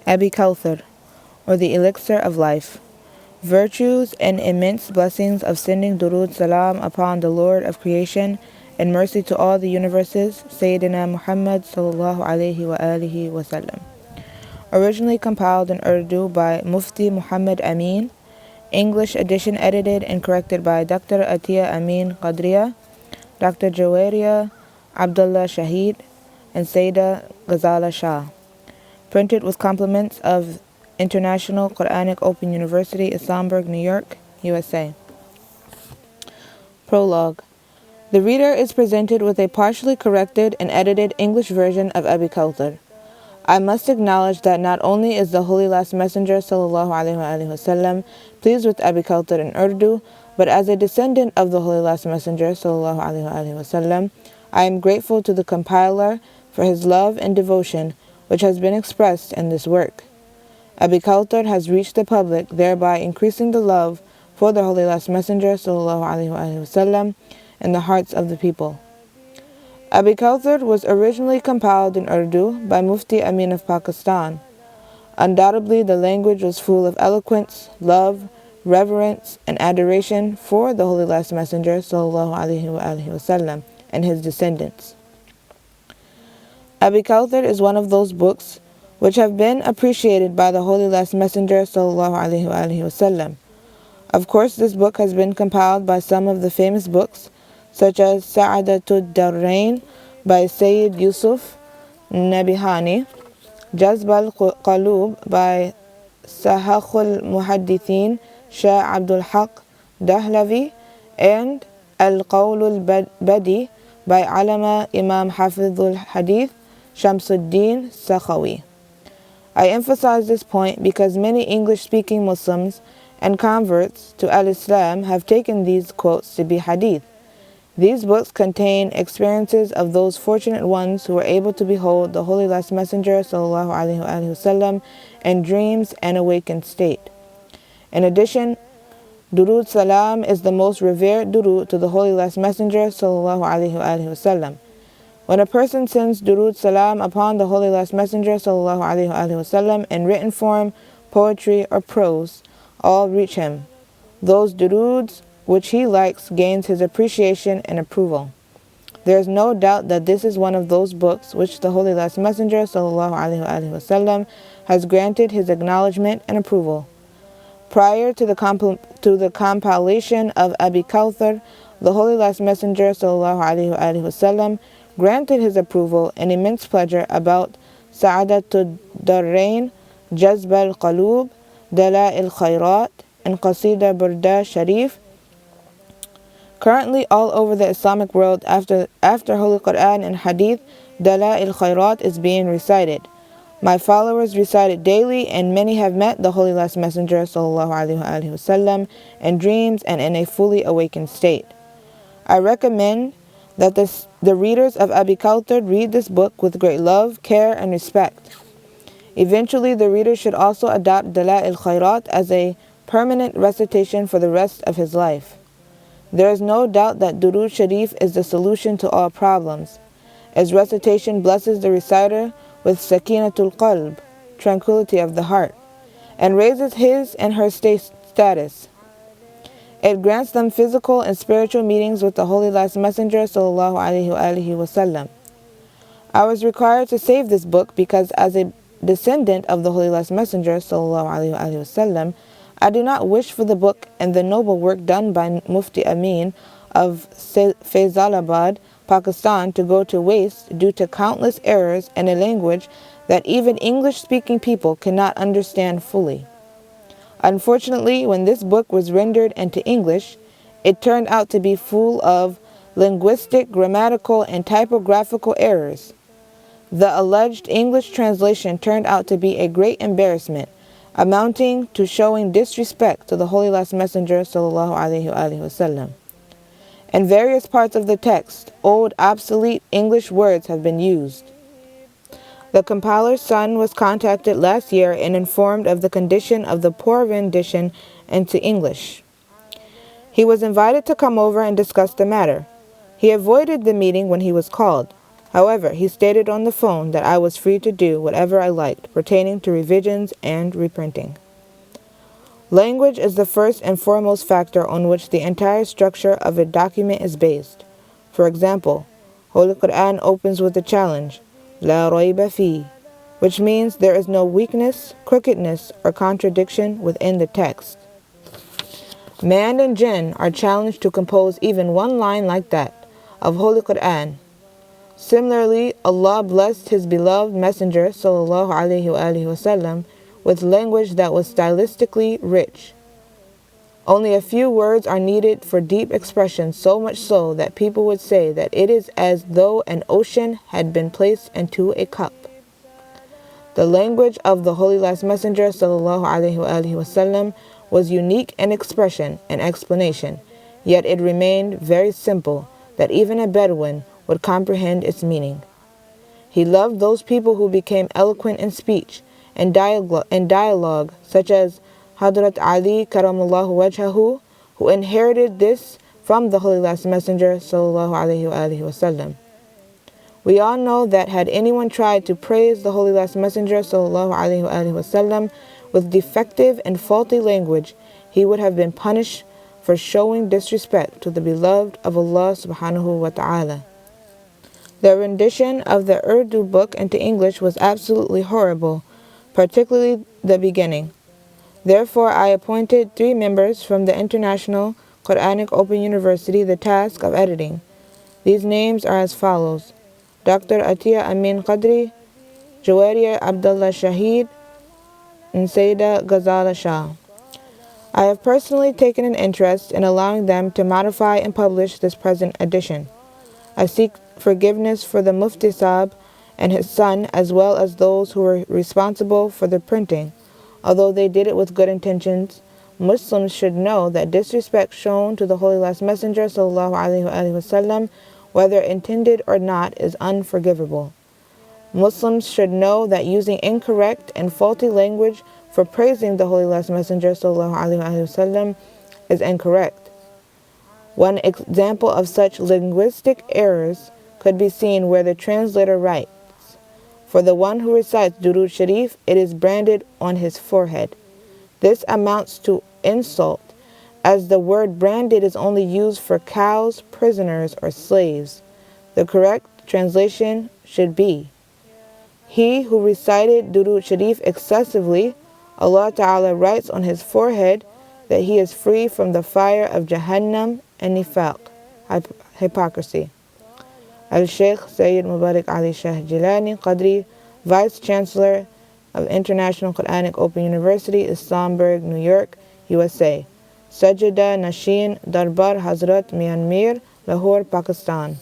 Aab E Kauthar, or the elixir of life. Virtues and immense blessings of sending durood salam upon the Lord of creation and mercy to all the universes, Sayyidina Muhammad sallallahu alayhi wa alihi wa sallam. Originally compiled in Urdu by Mufti Muhammad Amin, English edition edited and corrected by Dr. Atiya Amin Qadriya, Dr. Jawaria Abdullah Shahid, and Sayyida Ghazala Shah. Printed with compliments of International Quranic Open University, Islamburg, New York, USA. Prologue. The reader is presented with a partially corrected and edited English version of Aab E Kauthar. I must acknowledge that not only is the Holy Last Messenger sallallahu alaihi wasallam pleased with Aab E Kauthar in Urdu, but as a descendant of the Holy Last Messenger sallallahu alaihi wasallam, I am grateful to the compiler for his love and devotion which has been expressed in this work. Aab E Kauthar has reached the public, thereby increasing the love for the Holy Last Messenger sallallahu alaihi wasallam in the hearts of the people. Aab E Kauthar was originally compiled in Urdu by Mufti Amin of Pakistan. Undoubtedly, the language was full of eloquence, love, reverence, and adoration for the Holy Last Messenger sallallahu alaihi wasallam and his descendants. Aab E Kauthar is one of those books which have been appreciated by the Holy Last Messenger sallallahu alaihi wasallam. Of course, this book has been compiled by some of the famous books, such as Sa'adatud Darrain by Syed Yusuf Nabihani, Jazb al-Qalub by Sahakh al-Muhaddithin Shah Abdul Haq Dahlavi, and Al-Qawl al-Badi by Alama Imam Hafidhul Hadith Shamsuddin Sakhawi. I emphasize this point because many English-speaking Muslims and converts to al-Islam have taken these quotes to be hadith. These books contain experiences of those fortunate ones who were able to behold the Holy Last Messenger sallallahu alaihi wasallam in dreams and awakened state. In addition, durood salam is the most revered durood to the Holy Last Messenger sallallahu alaihi wasallam. When a person sends durood salam upon the Holy Last Messenger sallallahu alaihi wasallam in written form, poetry, or prose, all reach him. Those duroods which he likes gains his appreciation and approval. There is no doubt that this is one of those books which the Holy Last Messenger sallallahu alaihi wasallam has granted his acknowledgement and approval. Prior to the compilation of Aab E Kauthar, the Holy Last Messenger sallallahu alaihi wasallam granted his approval and immense pleasure about Sa'adatud Darrain, Jazb al-Qalub, Dala'il Khairat, and Qasida Burda Sharif. Currently, all over the Islamic world, after Holy Quran and Hadith, Dala'il Khairat is being recited. My followers recite it daily, and many have met the Holy Last Messenger sallallahu alaihi wasallam in dreams and in a fully awakened state. I recommend that the readers of Aab E Kauthar read this book with great love, care, and respect. Eventually, the reader should also adopt Dala'il Khairat as a permanent recitation for the rest of his life. There is no doubt that Durood Sharif is the solution to all problems, as recitation blesses the reciter with sakinatul qalb, tranquility of the heart, and raises his and her status. It grants them physical and spiritual meetings with the Holy Last Messenger sallallahu alaihi wasallam. I was required to save this book because as a descendant of the Holy Last Messenger sallallahu alaihi wasallam, I do not wish for the book and the noble work done by Mufti Amin of Faisalabad, Pakistan, to go to waste due to countless errors in a language that even English-speaking people cannot understand fully. Unfortunately, when this book was rendered into English, it turned out to be full of linguistic, grammatical, and typographical errors. The alleged English translation turned out to be a great embarrassment, amounting to showing disrespect to the Holy Last Messenger sallallahu alaihi wasallam. In various parts of the text, old, obsolete English words have been used. The compiler's son was contacted last year and informed of the condition of the poor rendition into English. He was invited to come over and discuss the matter. He avoided the meeting when he was called. However, he stated on the phone that I was free to do whatever I liked pertaining to revisions and reprinting. Language is the first and foremost factor on which the entire structure of a document is based. For example, Holy Quran opens with the challenge, La rayba fi, which means there is no weakness, crookedness, or contradiction within the text. Man and jinn are challenged to compose even one line like that of Holy Quran. Similarly, Allah blessed His beloved Messenger sallallahu alaihi wasallam with language that was stylistically rich. Only a few words are needed for deep expression, so much so that people would say that it is as though an ocean had been placed into a cup. The language of the Holy Last Messenger sallallahu alaihi wasallam was unique in expression and explanation, yet it remained very simple that even a Bedouin would comprehend its meaning. He loved those people who became eloquent in speech and dialogue, such as Hadrat Ali karamallahu wajhahu, who inherited this from the Holy Last Messenger sallallahu alaihi wasallam. We all know that had anyone tried to praise the Holy Last Messenger sallallahu alaihi wasallam with defective and faulty language, he would have been punished for showing disrespect to the beloved of Allah subhanahu wa ta'ala. The rendition of the Urdu book into English was absolutely horrible, particularly the beginning. Therefore, I appointed 3 members from the International Quranic Open University the task of editing. These names are as follows: Dr. Atiya Amin Qadri, Jawaria Abdullah Shahid, and Sayyida Ghazala Shah. I have personally taken an interest in allowing them to modify and publish this present edition. I seek forgiveness for the Mufti Saab and his son, as well as those who were responsible for the printing. Although they did it with good intentions, Muslims should know that disrespect shown to the Holy Last Messenger sallallahu alaihi wasallam, whether intended or not, is unforgivable. Muslims should know that using incorrect and faulty language for praising the Holy Last Messenger sallallahu alaihi wasallam is incorrect. One example of such linguistic errors could be seen where the translator writes, "For the one who recites Durood Sharif, it is branded on his forehead." This amounts to insult, as the word branded is only used for cows, prisoners, or slaves. The correct translation should be, "He who recited Durood Sharif excessively, Allah Ta'ala writes on his forehead that he is free from the fire of Jahannam and Nifaq, hypocrisy." Al-Sheikh Syed Mubarik Ali Shah Gilani Qadri, Vice Chancellor of International Quranic Open University, Islamburg, New York, USA. Sajida Nashin, Darbar Hazrat Myanmar, Lahore, Pakistan.